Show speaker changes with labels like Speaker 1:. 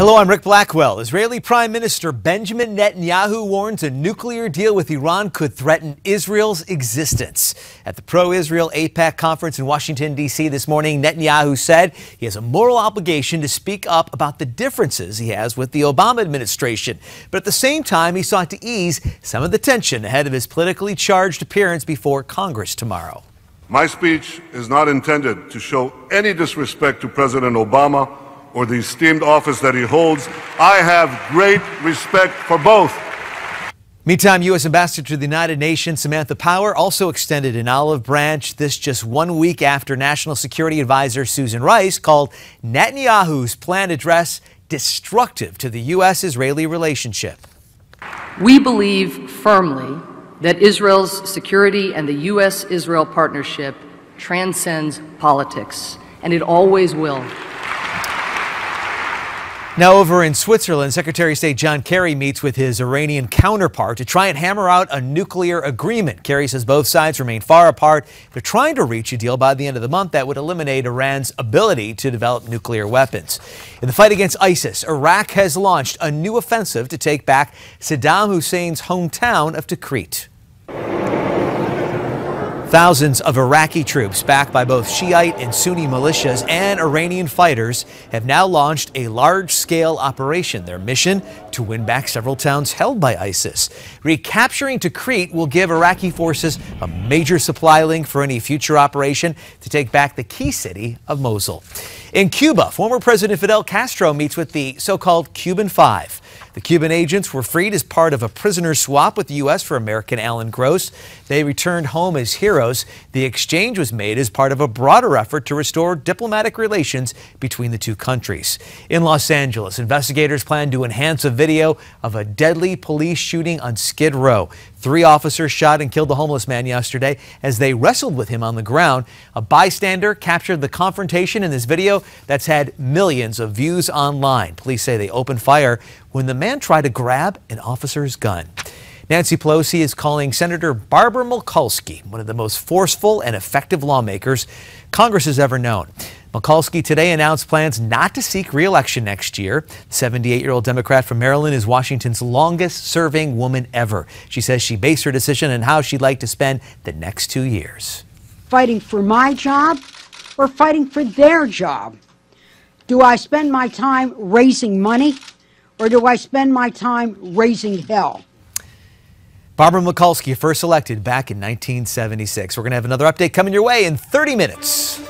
Speaker 1: Hello, I'm Ric Blackwell. Israeli Prime Minister Benjamin Netanyahu warns a nuclear deal with Iran could threaten Israel's existence. At the pro-Israel AIPAC conference in Washington, D.C. this morning, Netanyahu said he has a moral obligation to speak up about the differences he has with the Obama administration. But at the same time, he sought to ease some of the tension ahead of his politically charged appearance before Congress tomorrow.
Speaker 2: My speech is not intended to show any disrespect to President Obama or the esteemed office that he holds. I have great respect for both.
Speaker 1: Meantime, U.S. Ambassador to the United Nations Samantha Power also extended an olive branch, this just 1 week after National Security Advisor Susan Rice called Netanyahu's planned address destructive to the U.S.-Israeli relationship.
Speaker 3: We believe firmly that Israel's security and the U.S.-Israel partnership transcends politics, and it always will.
Speaker 1: Now over in Switzerland, Secretary of State John Kerry meets with his Iranian counterpart to try and hammer out a nuclear agreement. Kerry says both sides remain far apart. They're trying to reach a deal by the end of the month that would eliminate Iran's ability to develop nuclear weapons. In the fight against ISIS, Iraq has launched a new offensive to take back Saddam Hussein's hometown of Tikrit. Thousands of Iraqi troops, backed by both Shiite and Sunni militias and Iranian fighters, have now launched a large-scale operation. Their mission, to win back several towns held by ISIS. Recapturing Tikrit will give Iraqi forces a major supply link for any future operation to take back the key city of Mosul. In Cuba, former President Fidel Castro meets with the so-called Cuban Five. The Cuban agents were freed as part of a prisoner swap with the U.S. for American Alan Gross. They returned home as heroes. The exchange was made as part of a broader effort to restore diplomatic relations between the two countries. In Los Angeles, investigators plan to enhance a video of a deadly police shooting on Skid Row. 3 officers shot and killed the homeless man yesterday as they wrestled with him on the ground. A bystander captured the confrontation in this video that's had millions of views online. Police say they opened fire when the man tried to grab an officer's gun. Nancy Pelosi is calling Senator Barbara Mikulski one of the most forceful and effective lawmakers Congress has ever known. Mikulski today announced plans not to seek re-election next year. The 78-year-old Democrat from Maryland is Washington's longest-serving woman ever. She says she based her decision on how she'd like to spend the next 2 years.
Speaker 4: Fighting for my job or fighting for their job? Do I spend my time raising money or do I spend my time raising hell?
Speaker 1: Barbara Mikulski, first elected back in 1976. We're going to have another update coming your way in 30 minutes.